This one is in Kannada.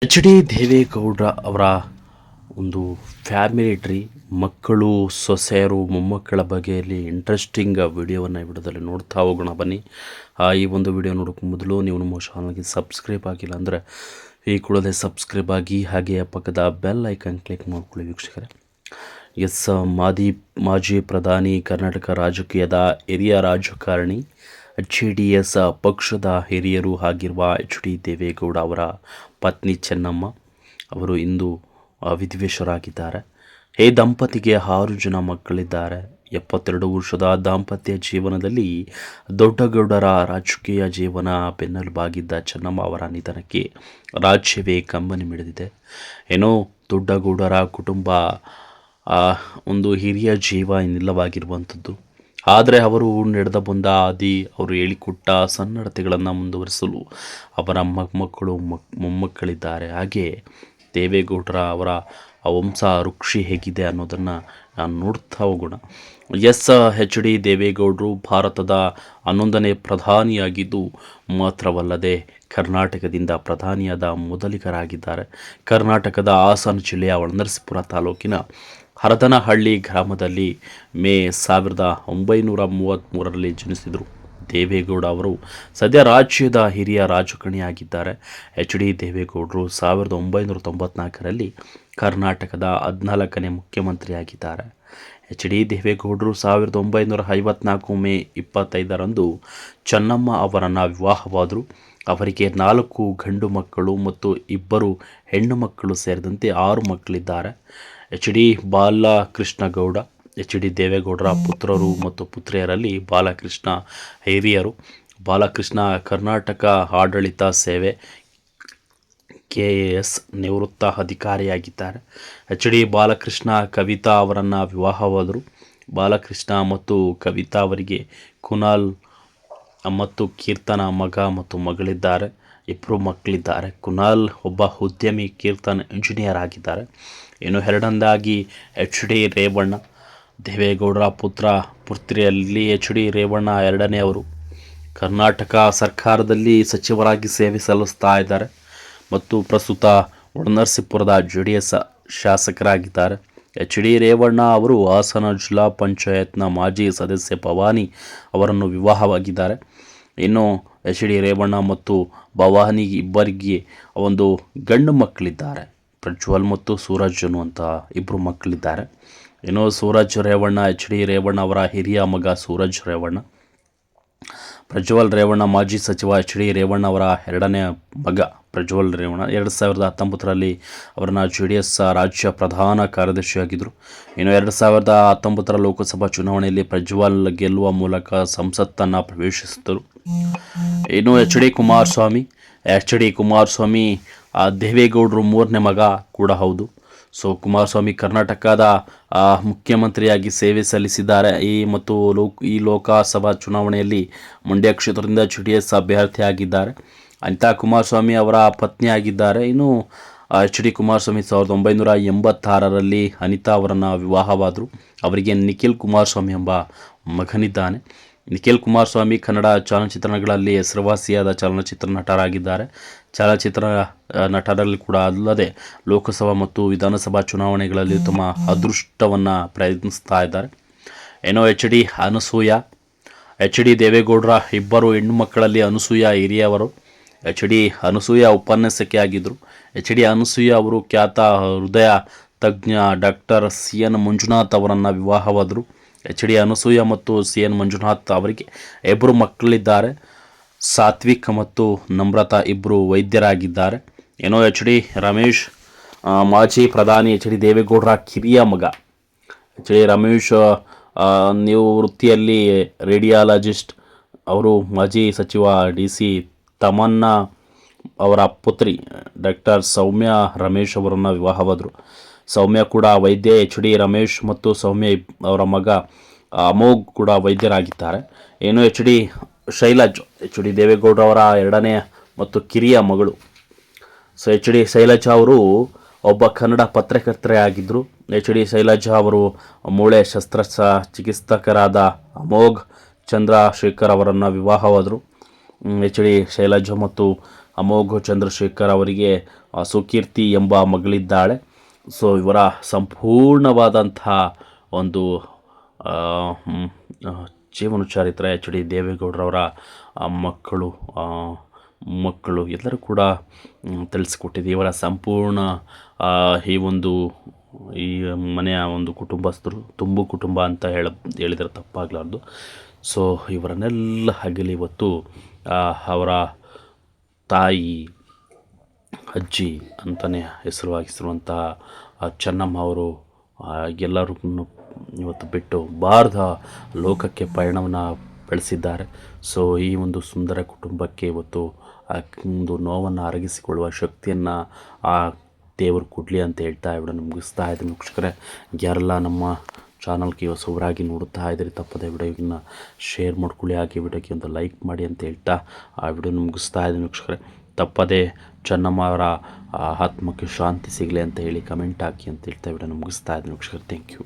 ಎಚ್ ಡಿ ದೇವೇಗೌಡ ಅವರ ಒಂದು ಫ್ಯಾಮಿಲಿ ಟ್ರೀ, ಮಕ್ಕಳು, ಸೊಸೆಯರು, ಮೊಮ್ಮಕ್ಕಳ ಬಗೆಯಲ್ಲಿ ಇಂಟ್ರೆಸ್ಟಿಂಗ್ ವಿಡಿಯೋವನ್ನು ಈ ವಿಡಿಯೋದಲ್ಲಿ ನೋಡ್ತಾ ಹೋಗೋಣ ಬನ್ನಿ. ಈ ಒಂದು ವಿಡಿಯೋ ನೋಡೋಕ್ಕೆ ಮೊದಲು ನೀವು ನಮ್ಮ ಚಾನಲ್ಗೆ ಸಬ್ಸ್ಕ್ರೈಬ್ ಆಗಿಲ್ಲ ಅಂದರೆ ಈ ಕೂಡಲೇ ಸಬ್ಸ್ಕ್ರೈಬ್ ಆಗಿ, ಹಾಗೆ ಪಕ್ಕದ ಬೆಲ್ ಐಕನ್ ಕ್ಲಿಕ್ ಮಾಡ್ಕೊಳ್ಳಿ ವೀಕ್ಷಕರೇ. ಮಾಜಿ ಪ್ರಧಾನಿ, ಕರ್ನಾಟಕ ರಾಜಕೀಯದ ಹಿರಿಯ ರಾಜಕಾರಣಿ, JDS ಪಕ್ಷದ ಹಿರಿಯರು ಆಗಿರುವ ಎಚ್ ಡಿ ದೇವೇಗೌಡ ಅವರ ಪತ್ನಿ ಚೆನ್ನಮ್ಮ ಅವರು ಇಂದು ವಿಧಿವಶರಾಗಿದ್ದಾರೆ. ಈ ದಂಪತಿಗೆ 6 ಜನ ಮಕ್ಕಳಿದ್ದಾರೆ. 72 ವರ್ಷದ ದಾಂಪತ್ಯ ಜೀವನದಲ್ಲಿ ದೊಡ್ಡಗೌಡರ ರಾಜಕೀಯ ಜೀವನ ಬೆನ್ನೆಲುಬಾಗಿದ್ದ ಚೆನ್ನಮ್ಮ ಅವರ ನಿಧನಕ್ಕೆ ರಾಜ್ಯವೇ ಕಂಬನಿ ಮಿಡಿದಿದೆ. ಏನೋ ದೊಡ್ಡಗೌಡರ ಕುಟುಂಬ ಒಂದು ಹಿರಿಯ ಜೀವ ಇನ್ನಿಲ್ಲವಾಗಿರುವಂಥದ್ದು. ಆದರೆ ಅವರು ನಡೆದ ಬಂದ ಹಾದಿ, ಅವರು ಹೇಳಿಕೊಟ್ಟ ಸನ್ನಡತೆಗಳನ್ನು ಮುಂದುವರಿಸಲು ಅವರ ಮೊಮ್ಮಕ್ಕಳು ಮೊಮ್ಮಕ್ಕಳಿದ್ದಾರೆ. ಹಾಗೆ ದೇವೇಗೌಡರ ಅವರ ವಂಶ ವೃಕ್ಷಿ ಹೇಗಿದೆ ಅನ್ನೋದನ್ನು ನಾನು ನೋಡ್ತಾ ಹೋಗೋಣ. ಎಚ್ ಡಿ ದೇವೇಗೌಡರು ಭಾರತದ 11ನೇ ಪ್ರಧಾನಿಯಾಗಿದ್ದು ಮಾತ್ರವಲ್ಲದೆ ಕರ್ನಾಟಕದಿಂದ ಪ್ರಧಾನಿಯಾದ ಮೊದಲಿಗರಾಗಿದ್ದಾರೆ. ಕರ್ನಾಟಕದ ಹಾಸನ ಜಿಲ್ಲೆಯ ಹೊಳೆನರಸೀಪುರ ತಾಲೂಕಿನ ಹರದನಹಳ್ಳಿ ಗ್ರಾಮದಲ್ಲಿ ಮೇ 1933ರಲ್ಲಿ ಜನಿಸಿದರು. ದೇವೇಗೌಡ ಅವರು ಸದ್ಯ ರಾಜ್ಯದ ಹಿರಿಯ ರಾಜಕಾರಣಿಯಾಗಿದ್ದಾರೆ. ಎಚ್ ಡಿ ದೇವೇಗೌಡರು 1994ರಲ್ಲಿ ಕರ್ನಾಟಕದ 14ನೇ ಮುಖ್ಯಮಂತ್ರಿಯಾಗಿದ್ದಾರೆ. ಎಚ್ ಡಿ ದೇವೇಗೌಡರು 1954 ಮೇ 25ರಂದು ಚೆನ್ನಮ್ಮ ಅವರನ್ನು ವಿವಾಹವಾದರು. ಅವರಿಗೆ 4 ಗಂಡು ಮಕ್ಕಳು ಮತ್ತು 2 ಹೆಣ್ಣು ಮಕ್ಕಳು ಸೇರಿದಂತೆ 6 ಮಕ್ಕಳಿದ್ದಾರೆ. H D Balakrishnagowda, H D ದೇವೇಗೌಡರ ಪುತ್ರರು ಮತ್ತು ಪುತ್ರಿಯರಲ್ಲಿ ಬಾಲಕೃಷ್ಣ ಹಿರಿಯರು. ಬಾಲಕೃಷ್ಣ ಕರ್ನಾಟಕ ಆಡಳಿತ ಸೇವೆ KAS ನಿವೃತ್ತ ಅಧಿಕಾರಿಯಾಗಿದ್ದಾರೆ. ಎಚ್ ಡಿ ಬಾಲಕೃಷ್ಣ ಕವಿತಾ ಅವರನ್ನು ವಿವಾಹವಾದರು. ಬಾಲಕೃಷ್ಣ ಮತ್ತು ಕವಿತಾ ಅವರಿಗೆ ಕುನಾಲ್ ಮತ್ತು ಕೀರ್ತನ ಮಗ ಮತ್ತು ಮಗಳಿದ್ದಾರೆ. 2 ಮಕ್ಕಳಿದ್ದಾರೆ. ಕುನಾಲ್ ಒಬ್ಬ ಉದ್ಯಮಿ, ಕೀರ್ತನ್ ಇಂಜಿನಿಯರ್ ಆಗಿದ್ದಾರೆ. ಇನ್ನು ಎರಡನೇದಾಗಿ ಎಚ್ ಡಿ ರೇವಣ್ಣ, ದೇವೇಗೌಡರ ಪುತ್ರಿಯಲ್ಲಿ ಎಚ್ ಡಿ ರೇವಣ್ಣ ಎರಡನೆಯವರು. ಕರ್ನಾಟಕ ಸರ್ಕಾರದಲ್ಲಿ ಸಚಿವರಾಗಿ ಸೇವೆ ಸಲ್ಲಿಸ್ತಾ ಇದ್ದಾರೆ ಮತ್ತು ಪ್ರಸ್ತುತ ಹೊಳೆನರಸೀಪುರದ JDS ಶಾಸಕರಾಗಿದ್ದಾರೆ. ಎಚ್ ಡಿ ರೇವಣ್ಣ ಅವರು ಹಾಸನ ಜಿಲ್ಲಾ ಪಂಚಾಯತ್ನ ಮಾಜಿ ಸದಸ್ಯೆ ಭವಾನಿ ಅವರನ್ನು ವಿವಾಹವಾಗಿದ್ದಾರೆ. ಇನ್ನು ಎಚ್ ಡಿ ರೇವಣ್ಣ ಮತ್ತು ಭವಾನಿ ಇಬ್ಬರಿಗೆ ಒಂದು ಗಂಡು ಮಕ್ಕಳಿದ್ದಾರೆ. ಪ್ರಜ್ವಲ್ ಮತ್ತು ಸೂರಜ್ ಅನ್ನುವಂಥ 2 ಮಕ್ಕಳಿದ್ದಾರೆ. ಇನ್ನು ಸೂರಜ್ ರೇವಣ್ಣ, ಎಚ್ ಡಿ ರೇವಣ್ಣ ಅವರ ಹಿರಿಯ ಮಗ ಸೂರಜ್ ರೇವಣ್ಣ. ಪ್ರಜ್ವಲ್ ರೇವಣ್ಣ ಮಾಜಿ ಸಚಿವ ಎಚ್ ಡಿ ರೇವಣ್ಣ ಅವರ 2ನೇ ಮಗ ಪ್ರಜ್ವಲ್ ರೇವಣ್ಣ. 2019ರಲ್ಲಿ ಅವರನ್ನು JDS ರಾಜ್ಯ ಪ್ರಧಾನ ಕಾರ್ಯದರ್ಶಿಯಾಗಿದ್ದರು. ಇನ್ನು 2019ರ ಲೋಕಸಭಾ ಚುನಾವಣೆಯಲ್ಲಿ ಪ್ರಜ್ವಲ್ ಗೆಲ್ಲುವ ಮೂಲಕ ಸಂಸತ್ತನ್ನು ಪ್ರವೇಶಿಸಿದರು. ಇನ್ನು ಎಚ್ ಡಿ ಕುಮಾರಸ್ವಾಮಿ ದೇವೇಗೌಡರು 3ನೇ ಮಗ ಕೂಡ ಹೌದು. ಕುಮಾರಸ್ವಾಮಿ ಕರ್ನಾಟಕದ ಮುಖ್ಯಮಂತ್ರಿಯಾಗಿ ಸೇವೆ ಸಲ್ಲಿಸಿದ್ದಾರೆ. ಈ ಲೋಕಸಭಾ ಚುನಾವಣೆಯಲ್ಲಿ ಮಂಡ್ಯ ಕ್ಷೇತ್ರದಿಂದ JDS ಅಭ್ಯರ್ಥಿಯಾಗಿದ್ದಾರೆ. ಅನಿತಾ ಕುಮಾರಸ್ವಾಮಿ ಅವರ ಪತ್ನಿಯಾಗಿದ್ದಾರೆ. ಇನ್ನು ಎಚ್ ಡಿ ಕುಮಾರಸ್ವಾಮಿ 1986ರಲ್ಲಿ ಅನಿತಾ ಅವರನ್ನು ವಿವಾಹವಾದರು. ಅವರಿಗೆ ನಿಖಿಲ್ ಕುಮಾರಸ್ವಾಮಿ ಎಂಬ ಮಗನಿದ್ದಾನೆ. ನಿಖಿಲ್ ಕುಮಾರಸ್ವಾಮಿ ಕನ್ನಡ ಚಲನಚಿತ್ರಗಳಲ್ಲಿ ಹೆಸರುವಾಸಿಯಾದ ಚಲನಚಿತ್ರ ನಟರಾಗಿದ್ದಾರೆ. ಚಲನಚಿತ್ರ ನಟರಲ್ಲಿ ಕೂಡ ಅಲ್ಲದೆ ಲೋಕಸಭಾ ಮತ್ತು ವಿಧಾನಸಭಾ ಚುನಾವಣೆಗಳಲ್ಲಿ ತಮ್ಮ ಅದೃಷ್ಟವನ್ನು ಪ್ರಯತ್ನಿಸ್ತಾ ಇದ್ದಾರೆ. ಏನೋ ಎಚ್ ಡಿ ದೇವೇಗೌಡರ 2 ಹೆಣ್ಣು ಮಕ್ಕಳಲ್ಲಿ ಅನಸೂಯ ಹಿರಿಯವರು. ಎಚ್ ಡಿ ಅನಸೂಯ ಉಪನ್ಯಾಸಕಿ ಆಗಿದ್ದರು. ಎಚ್ ಡಿ ಅನಸೂಯ ಅವರು ಖ್ಯಾತ ಹೃದಯ ತಜ್ಞ ಡಾಕ್ಟರ್ CN ಮಂಜುನಾಥ್ ಅವರನ್ನು ವಿವಾಹವಾದರು. ಎಚ್ ಡಿ ಅನಸೂಯ ಮತ್ತು CN ಮಂಜುನಾಥ್ ಅವರಿಗೆ 2 ಮಕ್ಕಳಿದ್ದಾರೆ. ಸಾತ್ವಿಕ್ ಮತ್ತು ನಮ್ರತಾ 2 ವೈದ್ಯರಾಗಿದ್ದಾರೆ. ಏನೋ ಎಚ್ ಡಿ ರಮೇಶ್ ಮಾಜಿ ಪ್ರಧಾನಿ ಎಚ್ ಡಿ ದೇವೇಗೌಡರ ಕಿರಿಯ ಮಗ. ಎಚ್ ಡಿ ರಮೇಶ್ ನೀವು ವೃತ್ತಿಯಲ್ಲಿ ರೇಡಿಯಾಲಜಿಸ್ಟ್. ಅವರು ಮಾಜಿ ಸಚಿವ DC ತಮನ್ನಾ ಅವರ ಪುತ್ರಿ ಡಾಕ್ಟರ್ ಸೌಮ್ಯ ರಮೇಶ್ ಅವರನ್ನು ವಿವಾಹವಾದರು. ಸೌಮ್ಯ ಕೂಡ ವೈದ್ಯ. ಎಚ್ ಡಿ ರಮೇಶ್ ಮತ್ತು ಸೌಮ್ಯ ಅವರ ಮಗ ಅಮೋಘ್ ಕೂಡ ವೈದ್ಯರಾಗಿದ್ದಾರೆ. ಏನು ಎಚ್ ಡಿ ದೇವೇಗೌಡರವರ 2ನೇ ಮತ್ತು ಕಿರಿಯ ಮಗಳು. ಎಚ್ ಡಿ ಶೈಲಜಾ ಅವರು ಒಬ್ಬ ಕನ್ನಡ ಪತ್ರಕರ್ತರೇ ಆಗಿದ್ದರು. ಎಚ್ ಡಿ ಶೈಲಜಾ ಅವರು ಮೂಳೆ ಚಿಕಿತ್ಸಕರಾದ ಅಮೋಘ್ ಚಂದ್ರಶೇಖರ್ ಅವರನ್ನು ವಿವಾಹವಾದರು. ಎಚ್ ಡಿ ಶೈಲಜಾ ಮತ್ತು ಅಮೋಘ ಚಂದ್ರಶೇಖರ್ ಅವರಿಗೆ ಸುಕೀರ್ತಿ ಎಂಬ ಮಗಳಿದ್ದಾಳೆ. ಸೊ ಇವರ ಸಂಪೂರ್ಣವಾದಂಥ ಒಂದು ಜೀವನ ಚರಿತ್ರೆ ಎಚ್ ಡಿ ದೇವೇಗೌಡರವರ ಮಕ್ಕಳು ಎಲ್ಲರೂ ಕೂಡ ತಿಳಿಸ್ಕೊಟ್ಟಿದೆ. ಇವರ ಸಂಪೂರ್ಣ ಈ ಮನೆಯ ಒಂದು ಕುಟುಂಬಸ್ಥರು ತುಂಬು ಕುಟುಂಬ ಅಂತ ಹೇಳಿದರೆ ತಪ್ಪಾಗಲಾರ್ದು. ಸೊ ಇವರನ್ನೆಲ್ಲ ಅಗಲಿ ಇವತ್ತು ಅವರ ತಾಯಿ, ಅಜ್ಜಿ ಅಂತಲೇ ಹೆಸರುವಾಗಿಸಿರುವಂತಹ ಚೆನ್ನಮ್ಮ ಅವರು ಎಲ್ಲರನ್ನು ಇವತ್ತು ಬಿಟ್ಟು ಬಾರದ ಲೋಕಕ್ಕೆ ಪಯಣವನ್ನು ಬೆಳೆಸಿದ್ದಾರೆ. ಸೊ ಈ ಒಂದು ಸುಂದರ ಕುಟುಂಬಕ್ಕೆ ಇವತ್ತು ಒಂದು ನೋವನ್ನು ಅರಗಿಸಿಕೊಳ್ಳುವ ಶಕ್ತಿಯನ್ನು ಆ ದೇವರು ಕೊಡಲಿ ಅಂತ ಹೇಳ್ತಾ ವಿಡಿಯೋನ ಮುಗಿಸ್ತಾ ಇದ್ದೀನಿ ವೀಕ್ಷಕರೇ. ಯಾರೆಲ್ಲ ನಮ್ಮ ಚಾನಲ್ಗೆ ಹೊಸಬರಾಗಿ ನೋಡುತ್ತಾ ಇದ್ದೀರಿ ತಪ್ಪದೆ ವಿಡಿಯೋನ ಶೇರ್ ಮಾಡ್ಕೊಳ್ಳಿ, ಹಾಗೆ ವಿಡಿಯೋಗೆ ಒಂದು ಲೈಕ್ ಮಾಡಿ ಅಂತ ಹೇಳ್ತಾ ಆ ವಿಡಿಯೋನ ಮುಗಿಸ್ತಾ ಇದ್ದೀನಿ ವೀಕ್ಷಕರೇ. ತಪ್ಪದೆ ಚೆನ್ನಮ್ಮ ಅವರ ಆತ್ಮಕ್ಕೆ ಶಾಂತಿ ಸಿಗಲಿ ಅಂತ ಹೇಳಿ ಕಮೆಂಟ್ ಹಾಕಿ ಅಂತ ಹೇಳ್ತಾ ವಿಡಿಯೋನ ಮುಗಿಸ್ತಾ ಇದ್ದೀನಿ ವೀಕ್ಷಕರೇ. Thank you.